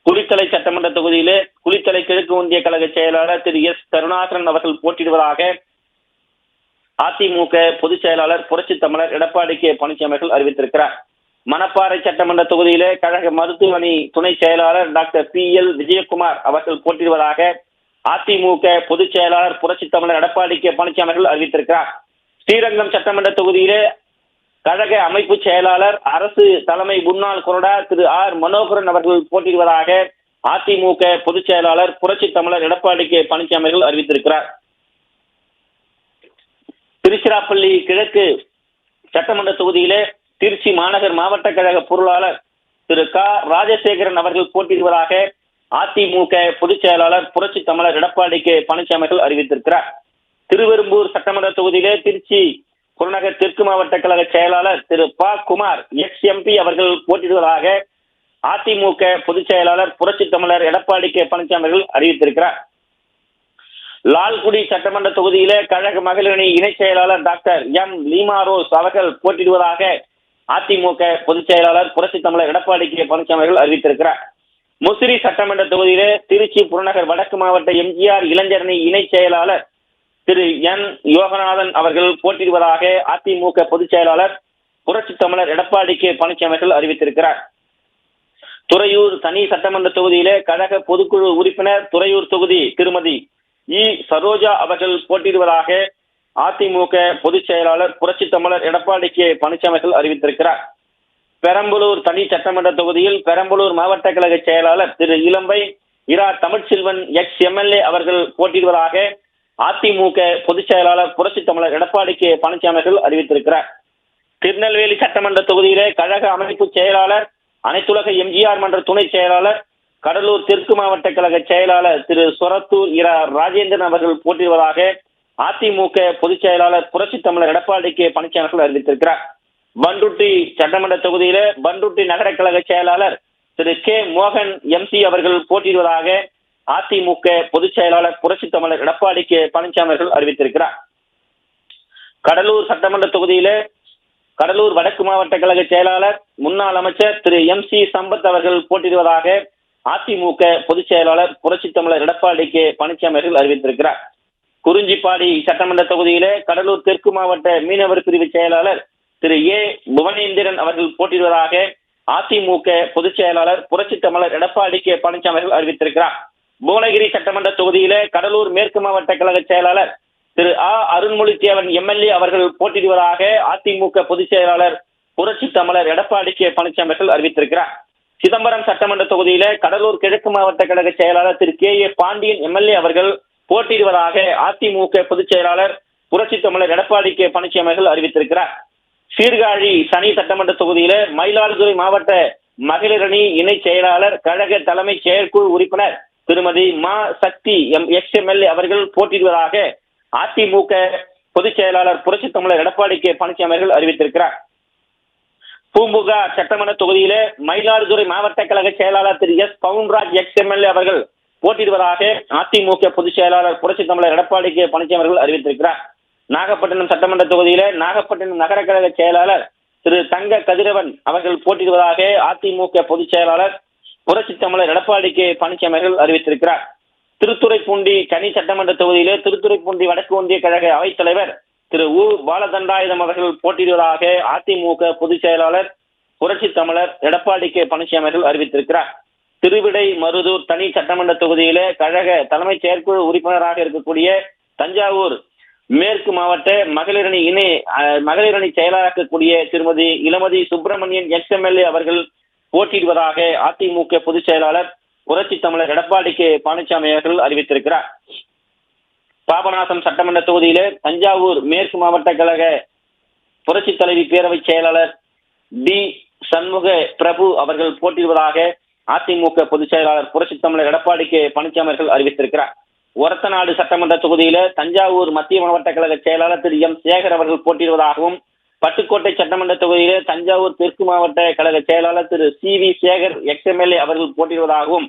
குளித்தலை சட்டமன்ற தொகுதியிலே குளித்தலை கிழக்கு ஒன்றிய கழக செயலாளர் திரு எஸ் கருணாகரன் அவர்கள் போட்டியிடுவதாக அதிமுக பொதுச் செயலாளர் புரட்சி தமிழர் எடப்பாடி கே பழனிசாமி அவர்கள் அறிவித்திருக்கிறார். மணப்பாறை சட்டமன்ற தொகுதியிலே கழக மருத்துவ அணி துணை செயலாளர் டாக்டர் PL விஜயகுமார் அவர்கள் போட்டியிடுவதாக அதிமுக பொதுச் செயலாளர் புரட்சி தமிழர் எடப்பாடி கே பழனிசாமி அவர்கள் அறிவித்திருக்கிறார். ஸ்ரீரங்கம் சட்டமன்ற தொகுதியிலே கழக அமைப்பு செயலாளர் அரசு தலைமை முன்னாள் கொறடா திரு R மனோகரன் அவர்கள் போட்டியிடுவதாக அதிமுக பொதுச் செயலாளர் புரட்சி தமிழர் எடப்பாடி கே பழனிசாமி அவர்கள் அறிவித்திருக்கிறார். திருச்சிராப்பள்ளி கிழக்கு சட்டமன்ற தொகுதியிலே திருச்சி மாநகர் மாவட்ட கழக பொருளாளர் திரு ராஜசேகரன் அவர்கள் போட்டியிடுவதாக அதிமுக பொதுச் செயலாளர் புரட்சி தமிழர் எடப்பாடி கே பழனிசாமி அவர்கள் அறிவித்திருக்கிறார். திருவெரும்பூர் சட்டமன்ற தொகுதியிலே திருச்சி புறநகர் தெற்கு மாவட்ட கழக செயலாளர் திரு குமார் MP அவர்கள் போட்டியிடுவதாக அதிமுக பொதுச் செயலாளர் புரட்சி தமிழர் எடப்பாடி கே பழனிசாமி அவர்கள் அறிவித்திருக்கிறார். லால்குடி சட்டமன்ற தொகுதியிலே கழக மகளிர் அணி இணை செயலாளர் டாக்டர் லீமா ரோஸ் அவர்கள் போட்டியிடுவதாக அதிமுக பொதுச் செயலாளர் புரட்சி தமிழர் எடப்பாடி கே பழனிசாமி அவர்கள் அறிவித்திருக்கிறார். முசிறி சட்டமன்ற தொகுதியிலே திருச்சி புறநகர் வடக்கு மாவட்ட எம்ஜிஆர் இளைஞரணி இணை செயலாளர் திரு யோகநாதன் அவர்கள் போட்டியிடுவதாக அதிமுக பொதுச் செயலாளர் புரட்சி தமிழர் எடப்பாடி கே பழனிசாமி அவர்கள் அறிவித்திருக்கிறார். துறையூர் தனி சட்டமன்ற தொகுதியிலே கழக பொதுக்குழு உறுப்பினர் துறையூர் தொகுதி திருமதி சரோஜா அவர்கள் போட்டியிடுவதாக அதிமுக பொதுச் செயலாளர் புரட்சி தமிழர் எடப்பாடி கே பழனிசாமி அவர்கள் அறிவித்திருக்கிறார். பெரம்பலூர் தனி சட்டமன்ற தொகுதியில் பெரம்பலூர் மாவட்ட கழக செயலாளர் திரு இளம்பை தமிழ்ச்செல்வன் MLA அவர்கள் போட்டியிடுவதாக அதிமுக பொதுச் செயலாளர் புரட்சி தமிழர் எடப்பாடி கே பழனிசாமி அவர்கள் அறிவித்திருக்கிறார். திருநெல்வேலி சட்டமன்ற தொகுதியிலே கழக அமைப்பு செயலாளர் அனைத்துலக எம்ஜிஆர் மன்ற துணை செயலாளர் கடலூர் தெற்கு மாவட்ட கழக செயலாளர் திரு சொரத்தூர் ராஜேந்திரன் அவர்கள் போட்டியிடுவதாக அதிமுக பொதுச் செயலாளர் புரட்சி தமிழர் எடப்பாடி கே பழனிசாமி அவர்கள் அறிவித்திருக்கிறார். பண்ருட்டி சட்டமன்ற தொகுதியில பண்ருட்டி நகர கழக செயலாளர் திரு K மோகன் MC அவர்கள் போட்டியிடுவதாக அதிமுக பொதுச் செயலாளர் புரட்சி தமிழர் எடப்பாடி கே பழனிசாமி அவர்கள் அறிவித்திருக்கிறார். கடலூர் சட்டமன்ற தொகுதியில கடலூர் வடக்கு மாவட்ட கழக செயலாளர் முன்னாள் அமைச்சர் திரு MC சம்பத் அவர்கள் போட்டியிடுவதாக அதிமுக பொதுச் செயலாளர் புரட்சித் தமிழர் எடப்பாடி கே பழனிசாமி அவர்கள் அறிவித்திருக்கிறார். குறிஞ்சிப்பாடி சட்டமன்ற தொகுதியிலே கடலூர் தெற்கு மாவட்ட மீனவர் பிரிவு செயலாளர் திரு புவனேந்திரன் அவர்கள் போட்டியிடுவதாக அதிமுக பொதுச் செயலாளர் புரட்சித் தமிழர் எடப்பாடி கே பழனிசாமி அவர்கள் அறிவித்திருக்கிறார். புவனகிரி சட்டமன்ற தொகுதியிலே கடலூர் மேற்கு மாவட்ட கழக செயலாளர் திரு அருண்மொழித்தேவன் MLA அவர்கள் போட்டியிடுவதாக அதிமுக பொதுச் செயலாளர் புரட்சித் தமிழர் எடப்பாடி கே பழனிசாமி அவர்கள் அறிவித்திருக்கிறார். சிதம்பரம் சட்டமன்ற தொகுதியில கடலூர் கிழக்கு மாவட்ட கழக செயலாளர் திரு KA பாண்டியன் MLA அவர்கள் போட்டியிடுவதாக அதிமுக பொதுச் செயலாளர் புரட்சித் தமிழர் எடப்பாடி கே பழனிசாமி அவர்கள் அறிவித்திருக்கிறார். சீர்காழி சனி சட்டமன்ற தொகுதியில மயிலாடுதுறை மாவட்ட மகளிர் அணி இணை செயலாளர் கழக தலைமை செயற்குழு உறுப்பினர் திருமதி சக்தி XMLA அவர்கள் போட்டியிடுவதாக அதிமுக பொதுச் செயலாளர் புரட்சித் தமிழர் எடப்பாடி கே பழனிசாமி அவர்கள் அறிவித்திருக்கிறார். பூம்புகார் சட்டமன்ற தொகுதியில மயிலாடுதுறை மாவட்ட கழக செயலாளர் திரு பவுன்ராஜ் XMLA அவர்கள் போட்டியிடுவதாக அதிமுக பொதுச் செயலாளர் புரட்சித் தமிழர் எடப்பாடி கே பழனிசாமி அவர்கள் அறிவித்திருக்கிறார். நாகப்பட்டினம் சட்டமன்ற தொகுதியில நாகப்பட்டினம் நகர கழக செயலாளர் திரு தங்க கதிரவன் அவர்கள் போட்டியிடுவதாக அதிமுக பொதுச் செயலாளர் புரட்சித் தமிழர் எடப்பாடி கே பழனிசாமி அவர்கள் அறிவித்திருக்கிறார். திருத்துறைப்பூண்டி கனி சட்டமன்ற தொகுதியிலே திருத்துறைப்பூண்டி வடக்கு ஒன்றிய கழக அவைத்தலைவர் திரு பாலதண்டாயுதம் அவர்கள் போட்டியிடுவதாக அதிமுக பொதுச் செயலாளர் புரட்சித் தமிழர் எடப்பாடி கே பழனிசாமி அவர்கள் அறிவித்திருக்கிறார். திருவிடை மருதூர் தனி சட்டமன்ற தொகுதியிலே கழக தலைமை செயற்குழு உறுப்பினராக இருக்கக்கூடிய தஞ்சாவூர் மேற்கு மாவட்ட மகளிர் அணி செயலாளராகக்கூடிய திருமதி இளமதி சுப்பிரமணியன் XMLA அவர்கள் போட்டியிடுவதாக அதிமுக பொதுச் செயலாளர் புரட்சித் தமிழர் எடப்பாடி கே பழனிசாமி அவர்கள் அறிவித்திருக்கிறார். பாபநாசம் சட்டமன்ற தொகுதியிலே தஞ்சாவூர் மேற்கு மாவட்ட கழக புரட்சி தலைவி பேரவை செயலாளர் டி சண்முக பிரபு அவர்கள் போட்டியிடுவதாக அதிமுக பொதுச் செயலாளர் புரட்சித் தமிழர் எடப்பாடி கே பழனிசாமி அவர்கள் அறிவித்திருக்கிறார். ஒரத்தநாடு சட்டமன்ற தொகுதியில தஞ்சாவூர் மத்திய மாவட்ட கழக செயலாளர் திரு சேகர் அவர்கள் போட்டியிடுவதாகவும், பட்டுக்கோட்டை சட்டமன்ற தொகுதியிலே தஞ்சாவூர் தெற்கு மாவட்ட கழக செயலாளர் திரு CV சேகர் XMLA அவர்கள் போட்டியிடுவதாகவும்,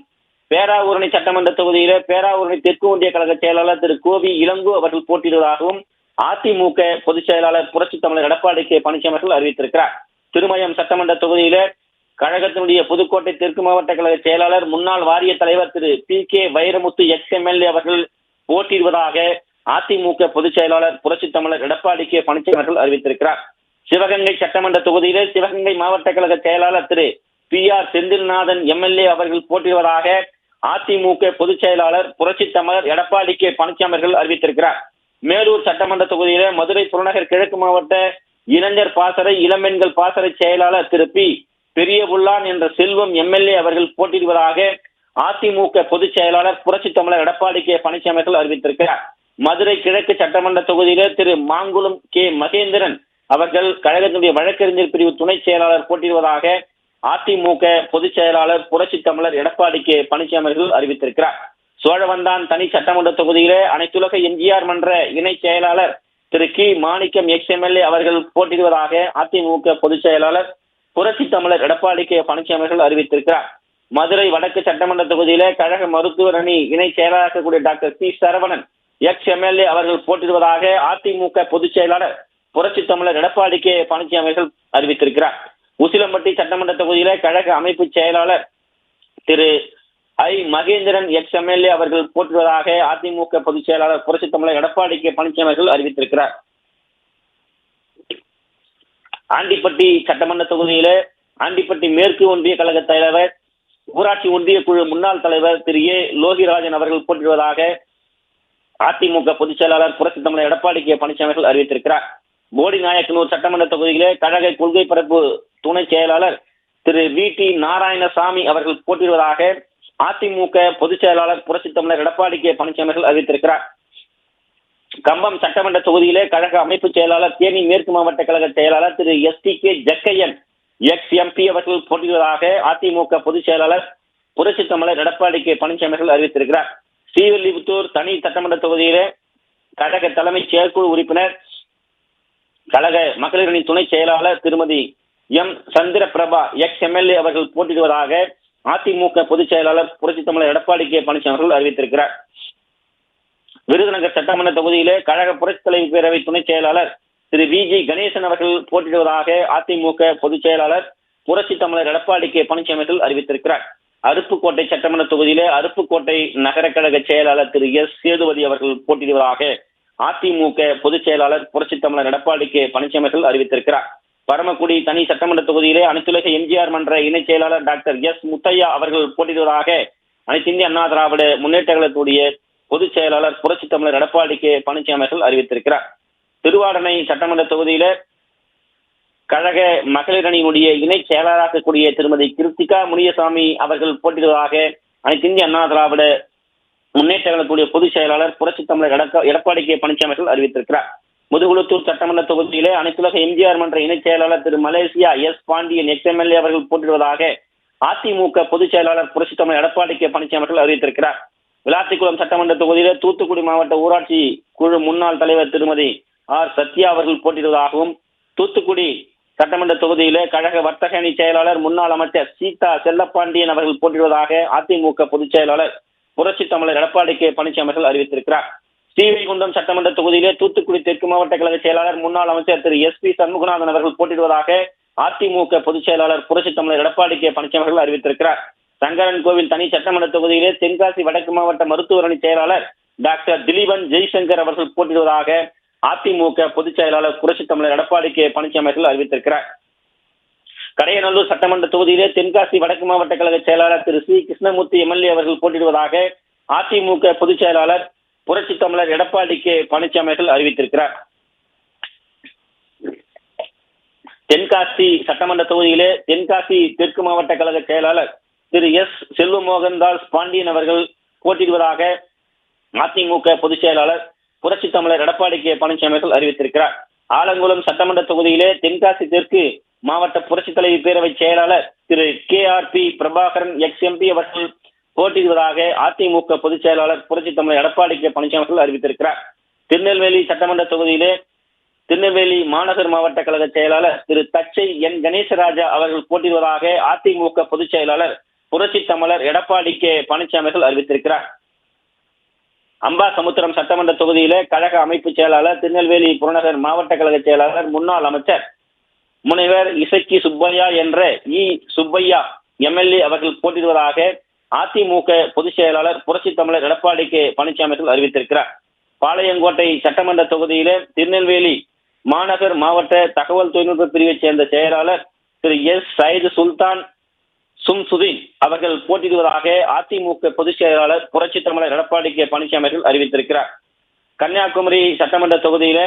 பேராவூரணி சட்டமன்ற தொகுதியில பேராவூரணி தெற்கு ஒன்றிய கழக செயலாளர் திரு கோவி இளங்கோ அவர்கள் போட்டியிடுவதாகவும் அதிமுக பொதுச் செயலாளர் புரட்சித் தமிழர் எடப்பாடி கே பழனிசாமி அவர்கள் அறிவித்திருக்கிறார். திருமயம் சட்டமன்ற தொகுதியில கழகத்தினுடைய புதுக்கோட்டை தெற்கு மாவட்ட கழக செயலாளர் முன்னாள் வாரிய தலைவர் திரு PK வைரமுத்து XMLA அவர்கள் போட்டியிடுவதாக அதிமுக பொதுச் செயலாளர் புரட்சித் தமிழர் எடப்பாடி கே பழனிசாமி அவர்கள் அறிவித்திருக்கிறார். சிவகங்கை சட்டமன்ற தொகுதியில சிவகங்கை மாவட்ட கழக செயலாளர் திரு PR செந்தில்நாதன் MLA அவர்கள் போட்டியிடுவதாக அதிமுக பொதுச் செயலாளர் புரட்சித் தமிழர் எடப்பாடி கே பழனிசாமி அவர்கள் அறிவித்திருக்கிறார். மேலூர் சட்டமன்ற தொகுதியில மதுரை புறநகர் கிழக்கு மாவட்ட இளைஞர் பாசறை இளம்பெண்கள் பாசறை செயலாளர் திரு P பெரியபுல்லான் என்ற செல்வம் MLA அவர்கள் போட்டியிடுவதாக அதிமுக பொதுச் செயலாளர் புரட்சித் தமிழர் எடப்பாடி கே பழனிசாமி அவர்கள் அறிவித்திருக்கிறார். மதுரை கிழக்கு சட்டமன்ற தொகுதியில திரு மாங்குளம் K மகேந்திரன் அவர்கள் கழகத்தினுடைய வழக்கறிஞர் பிரிவு துணை செயலாளர் போட்டியிடுவதாக அதிமுக பொதுச் செயலாளர் புரட்சித் தமிழர் எடப்பாடி கே பழனிசாமி அவர்கள் அறிவித்திருக்கிறார். சோழவந்தான் தனி சட்டமன்ற தொகுதியிலே அனைத்துலக MGR மன்ற இணை செயலாளர் திரு K மாணிக்கம் XMLA அவர்கள் போட்டியிடுவதாக அதிமுக பொதுச் செயலாளர் புரட்சித் தமிழர் எடப்பாடி கே பழனிசாமி அவர்கள் அறிவித்திருக்கிறார். மதுரை வடக்கு சட்டமன்ற தொகுதியிலே கழக மருத்துவர் அணி இணை செயலாளராகக்கூடிய டாக்டர் P சரவணன் XMLA அவர்கள் போட்டியிடுவதாக அதிமுக பொதுச் செயலாளர் புரட்சித் தமிழர் எடப்பாடி கே பழனிசாமி அவர்கள் அறிவித்திருக்கிறார். உசிலம்பட்டி சட்டமன்ற தொகுதியில கழக அமைப்பு செயலாளர் திரு I மகேந்திரன் XMLA அவர்கள் போட்டியிடுவதாக அதிமுக பொதுச் செயலாளர் புரட்சித் தமிழர் எடப்பாடி கே பழனிசாமி அவர்கள் அறிவித்திருக்கிறார். ஆண்டிப்பட்டி சட்டமன்ற தொகுதியில ஆண்டிப்பட்டி மேற்கு ஒன்றிய கழக தலைவர் ஊராட்சி ஒன்றிய குழு முன்னாள் தலைவர் திரு லோகிராஜன் அவர்கள் போட்டியிடுவதாக அதிமுக பொதுச் செயலாளர் புரட்சித் தமிழர் எடப்பாடி கே பழனிசாமி அவர்கள் அறிவித்திருக்கிறார். போடிநாயக்கனூர் சட்டமன்ற தொகுதியிலே கழக கொள்கை பரப்பு துணை செயலாளர் திரு VT நாராயணசாமி அவர்கள் போட்டியிடுவதாக அதிமுக பொதுச் செயலாளர் புரட்சித் தமிழர் எடப்பாடி கே பழனிசாமி அவர்கள் அறிவித்திருக்கிறார். கம்பம் சட்டமன்ற தொகுதியிலே கழக அமைப்பு செயலாளர் தேனி மேற்கு மாவட்ட கழக செயலாளர் திரு STK ஜக்கையன் XMP அவர்கள் போட்டியிடுவதாக அதிமுக பொதுச் செயலாளர் புரட்சித் தமிழர் எடப்பாடி கே பழனிசாமி அவர்கள் அறிவித்திருக்கிறார். ஸ்ரீவில்லிபுத்தூர் தனி சட்டமன்ற தொகுதியிலே கழக தலைமை செயற்குழு உறுப்பினர் கழக மகளிர் அணி துணை செயலாளர் திருமதி M சந்திரபிரபா XMLA அவர்கள் போட்டியிடுவதாக அதிமுக பொதுச் செயலாளர் புரட்சித் தமிழர் எடப்பாடி கே பழனிசாமி அவர்கள் அறிவித்திருக்கிறார். விருதுநகர் சட்டமன்ற தொகுதியிலே கழக புரட்சி தலைவி பேரவை துணை செயலாளர் திரு வி.ஜி. கணேசன் அவர்கள் போட்டியிடுவதாக அதிமுக பொதுச் செயலாளர் புரட்சி தமிழர் எடப்பாடி கே பழனிசாமி அவர்கள் அறிவித்திருக்கிறார். அருப்புக்கோட்டை சட்டமன்ற தொகுதியிலே அருப்புக்கோட்டை நகர கழக செயலாளர் திரு எஸ். சேதுபதி அவர்கள் போட்டியிடுவதாக அதிமுக பொதுச் செயலாளர் புரட்சி தமிழர் எடப்பாடி கே பழனிசாமி அவர்கள் அறிவித்திருக்கிறார். பரமக்குடி தனி சட்டமன்ற தொகுதியிலே அனைத்துலக எம்ஜிஆர் மன்ற இணைச் செயலாளர் டாக்டர் எஸ். முத்தையா அவர்கள் போட்டியிடுவதாக அனைத்து இந்திய அண்ணா திராவிட முன்னேற்ற கழகத்துடைய பொதுச் செயலாளர் புரட்சி தமிழர் எடப்பாடி கே பழனிசாமி அவர்கள் அறிவித்திருக்கிறார். திருவாடனை சட்டமன்ற தொகுதியில கழக மகளிர் அணியினுடைய இணை செயலாளராக கூடிய திருமதி கிருத்திகா முனியசாமி அவர்கள் போட்டியிடுவதாக அனைத்து இந்திய அண்ணா திராவிட முன்னேற்ற கழகத்துடைய பொதுச் செயலாளர் புரட்சி தமிழர் எடப்பாடி கே பழனிசாமி அவர்கள் அறிவித்திருக்கிறார். முதுகுளத்தூர் சட்டமன்ற தொகுதியிலே அனைத்துலக எம்ஜிஆர் மன்ற இணைச் செயலாளர் திரு மலேசியா எஸ். பாண்டியன் எக்ஸ்எம்எல்ஏ அவர்கள் போட்டியிடுவதாக அதிமுக பொதுச் செயலாளர் புரட்சி தமிழர் எடப்பாடி கே பழனிசாமி அவர்கள் அறிவித்திருக்கிறார். விளாத்திக்குளம் சட்டமன்ற தொகுதியிலே தூத்துக்குடி மாவட்ட ஊராட்சி குழு முன்னாள் தலைவர் திருமதி ஆர். சத்யா அவர்கள் போட்டியிடுவதாகவும், தூத்துக்குடி சட்டமன்ற தொகுதியிலே கழக வர்த்தக அணி செயலாளர் முன்னாள் அமைச்சர் சீதா செல்லப்பாண்டியன் அவர்கள் போட்டியிடுவதாக அதிமுக பொதுச் செயலாளர் புரட்சி தமிழர் எடப்பாடி கே பழனிசாமி அவர்கள் அறிவித்திருக்கிறார். ஸ்ரீவைகுண்டம் சட்டமன்ற தொகுதியிலே தூத்துக்குடி தெற்கு மாவட்ட கழக செயலாளர் முன்னாள் அமைச்சர் திரு எஸ். பி. சண்முகநாதன் அவர்கள் போட்டியிடுவதாக அதிமுக பொதுச் செயலாளர் புரட்சி தமிழர் எடப்பாடி கே பழனிசாமி அவர்கள் அறிவித்திருக்கிறார். சங்கரன் கோவில் தனி சட்டமன்ற தொகுதியிலே தென்காசி வடக்கு மாவட்ட மருத்துவர் அணி செயலாளர் டாக்டர் திலீபன் ஜெய்சங்கர் அவர்கள் போட்டியிடுவதாக அதிமுக பொதுச் செயலாளர் புரட்சி தமிழர் எடப்பாடி கே பழனிசாமி அவர்கள் அறிவித்திருக்கிறார். கடையநல்லூர் சட்டமன்ற தொகுதியிலே தென்காசி வடக்கு மாவட்ட கழக செயலாளர் திரு சி. கிருஷ்ணமூர்த்தி எம்எல்ஏ அவர்கள் போட்டியிடுவதாக அதிமுக பொதுச் செயலாளர் புரட்சி தமிழர் எடப்பாடி கே பழனிசாமி அவர்கள் அறிவித்திருக்கிறார். தென்காசி சட்டமன்ற தொகுதியிலே தென்காசி தெற்கு மாவட்ட கழக செயலாளர் திரு எஸ். செல்வமோகன்தாஸ் பாண்டியன் அவர்கள் போட்டியிடுவதாக அதிமுக பொதுச் செயலாளர் புரட்சி தமிழர் எடப்பாடி கே பழனிசாமி அவர்கள் அறிவித்திருக்கிறார். ஆலங்குளம் சட்டமன்ற தொகுதியிலே தென்காசி தெற்கு மாவட்ட புரட்சி தலைவி பேரவை செயலாளர் திரு கே.ஆர்.பி. பிரபாகரன் எக்ஸ்.எம்பி அவர்கள் போட்டியிடுவதாக அதிமுக பொதுச் செயலாளர் புரட்சி தமிழர் எடப்பாடி கே பழனிசாமி அவர்கள் அறிவித்திருக்கிறார். திருநெல்வேலி சட்டமன்ற தொகுதியிலே திருநெல்வேலி மாநகர் மாவட்ட கழக செயலாளர் திரு தச்சை என். கணேசராஜா அவர்கள் போட்டியிடுவதாக அதிமுக பொதுச் செயலாளர் புரட்சி தமிழர் எடப்பாடி கே பழனிசாமி அவர்கள் அறிவித்திருக்கிறார். அம்பாசமுத்திரம் சட்டமன்ற தொகுதியிலே கழக அமைப்பு செயலாளர் திருநெல்வேலி புறநகர் மாவட்ட கழக செயலாளர் முன்னாள் அமைச்சர் முனைவர் இசக்கி சுப்பையா என்ற இ. சுப்பையா எம்எல்ஏ அவர்கள் போட்டியிடுவதாக அதிமுக பொதுச் செயலாளர் புரட்சி தமிழர் எடப்பாடி கே பழனிசாமி அவர்கள் அறிவித்திருக்கிறார். பாளையங்கோட்டை சட்டமன்ற தொகுதியிலே திருநெல்வேலி மாநகர் மாவட்ட தகவல் தொழில்நுட்ப பிரிவைச் சேர்ந்த செயலாளர் திரு எஸ். சயிது சுல்தான் சும்சுதீன் அவர்கள் போட்டியிடுவதாக அதிமுக பொதுச் செயலாளர் புரட்சி தமிழர் எடப்பாடி கே பழனிசாமி அவர்கள் அறிவித்திருக்கிறார். கன்னியாகுமரி சட்டமன்ற தொகுதியில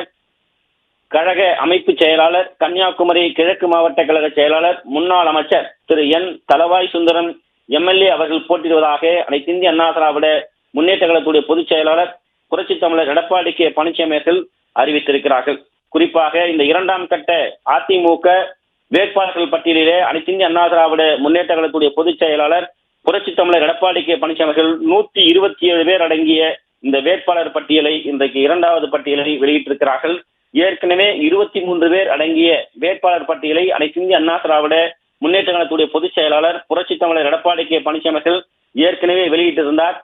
கழக அமைப்பு செயலாளர் கன்னியாகுமரி கிழக்கு மாவட்ட கழக செயலாளர் முன்னாள் அமைச்சர் திரு என். தலவாய் சுந்தரம் எம்எல்ஏ அவர்கள் போட்டியிடுவதாக அனைத்து இந்திய அண்ணா திராவிட முன்னேற்ற கழகத்துடைய பொதுச் செயலாளர் புரட்சி தமிழர் எடப்பாடி கே பழனிசாமி அவர்கள் அறிவித்திருக்கிறார்கள். குறிப்பாக இந்த இரண்டாம் கட்ட அதிமுக வேட்பாளர்கள் பட்டியலிலே அனைத்து இந்திய அண்ணா திராவிட முன்னேற்ற கழகத்துடைய பொதுச் செயலாளர் புரட்சி தமிழர் எடப்பாடி கே பழனிசாமி அவர்கள் 127 பேர் அடங்கிய இந்த வேட்பாளர் பட்டியலை இன்றைக்கு இரண்டாவது பட்டியலை வெளியிட்டிருக்கிறார்கள். ஏற்கனவே 23 பேர் அடங்கிய வேட்பாளர் பட்டியலை அனைத்து இந்திய அண்ணா திராவிட முன்னேற்ற கழகத்துடைய பொதுச் செயலாளர் புரட்சி தமிழர் எடப்பாடி கே பழனிசாமி அவர்கள் ஏற்கனவே வெளியிட்டிருந்தார்.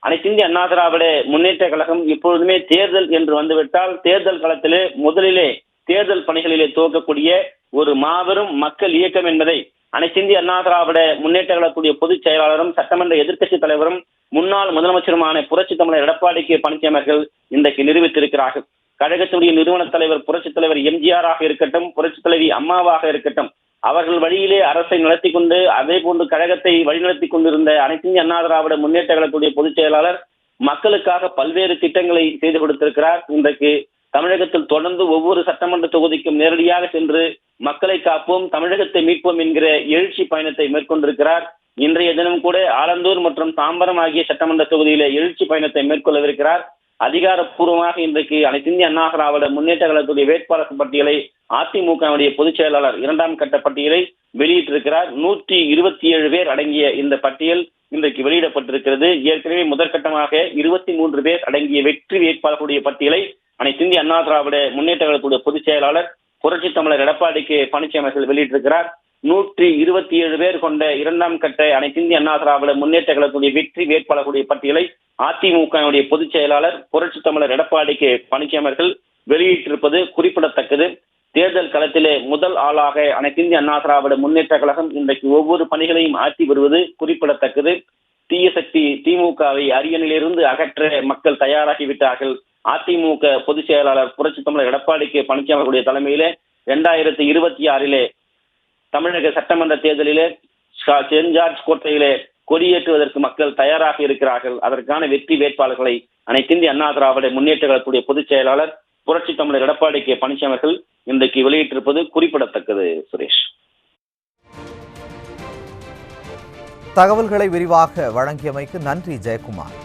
அனைத்து இந்திய அண்ணா திராவிட முன்னேற்ற கழகம் இப்பொழுதுமே தேர்தல் என்று வந்துவிட்டால் தேர்தல் களத்திலே முதலிலே தேர்தல் பணிகளிலே துவக்கக்கூடிய ஒரு மாபெரும் மக்கள் இயக்கம் என்பதை அனைத்து இந்திய அண்ணா திராவிட முன்னேற்ற கழகத்துடைய பொதுச் செயலாளரும் சட்டமன்ற எதிர்க்கட்சித் தலைவரும் முன்னாள் முதலமைச்சருமான புரட்சி தமிழர் எடப்பாடி கே பழனிசாமி அவர்கள் இன்றைக்கு நிரூபித்திருக்கிறார்கள். கழகத்துடைய நிறுவன தலைவர் புரட்சித் தலைவர் எம்ஜிஆராக இருக்கட்டும், புரட்சித் தலைவி அம்மாவாக இருக்கட்டும், அவர்கள் வழியிலே அரசை நடத்தி கொண்டு அதே போன்று கழகத்தை வழிநடத்தி கொண்டிருந்த அனைத்து இந்திய அண்ணா திராவிட முன்னேற்ற கழகத்துடைய பொதுச் செயலாளர் மக்களுக்காக பல்வேறு திட்டங்களை செய்து கொடுத்திருக்கிறார். இன்றைக்கு தமிழகத்தில் தொடர்ந்து ஒவ்வொரு சட்டமன்ற தொகுதிக்கும் நேரடியாக சென்று மக்களை காப்போம், தமிழகத்தை மீட்போம் என்கிற எழுச்சி பயணத்தை மேற்கொண்டிருக்கிறார். இன்றைய தினம் கூட ஆலந்தூர் மற்றும் தாம்பரம் ஆகிய சட்டமன்ற தொகுதியில எழுச்சி பயணத்தை மேற்கொள்ளவிருக்கிறார். அதிகாரப்பூர்வமாக இன்றைக்கு அனைத்து இந்திய அண்ணா திராவிட முன்னேற்ற கழகத்துடைய வேட்பாளர் பட்டியலை அதிமுகவுடைய பொதுச் செயலாளர் இரண்டாம் கட்ட பட்டியலை வெளியிட்டிருக்கிறார். 127 பேர் அடங்கிய இந்த பட்டியல் இன்றைக்கு வெளியிடப்பட்டிருக்கிறது. ஏற்கனவே முதற்கட்டமாக 23 பேர் அடங்கிய வெற்றி வேட்பாளர்களுடைய பட்டியலை அனைத்து இந்திய அண்ணா திராவிட முன்னேற்ற கழகத்துடைய பொதுச் செயலாளர் புரட்சி தமிழர் எடப்பாடி கே பழனிசாமி அவர்கள் வெளியிட்டிருக்கிறார். 127 பேர் கொண்ட இரண்டாம் கட்ட அனைத்து இந்திய அண்ணா திராவிட முன்னேற்ற கழகத்துடைய வெற்றி வேட்பாளர்களுடைய பட்டியலை அதிமுகவுடைய பொதுச் செயலாளர் புரட்சி தமிழர் எடப்பாடி கே பழனிசாமி அவர்கள் வெளியிட்டிருப்பது குறிப்பிடத்தக்கது. தேர்தல் களத்திலே முதல் ஆளாக அனைத்து இந்திய அண்ணா திராவிட முன்னேற்ற கழகம் இன்றைக்கு ஒவ்வொரு பணிகளையும் ஆற்றி வருவது குறிப்பிடத்தக்கது. தீய சக்தி திமுகவை அரியணையிலிருந்து அகற்ற மக்கள் தயாராகிவிட்டார்கள். அதிமுக பொதுச் செயலாளர் புரட்சி தமிழர் எடப்பாடி கே பழனிசாமி அவர்களுடைய தலைமையிலே 2026 தமிழக சட்டமன்ற தேர்தலிலே செயின்ட் ஜார்ஜ் கோட்டையிலே கொடியேற்றுவதற்கு மக்கள் தயாராக இருக்கிறார்கள். அதற்கான வெற்றி வேட்பாளர்களை அனைத்து இந்திய அண்ணா திராவிட முன்னேற்ற கழகத்துடைய பொதுச் செயலாளர் புரட்சி தமிழர் எடப்பாடி கே பழனிசாமி அவர்கள் இன்றைக்கு வெளியிட்டிருப்பது குறிப்பிடத்தக்கது. சுரேஷ், தகவல்களை விரிவாக வழங்கியமைக்கு நன்றி ஜெயக்குமார்.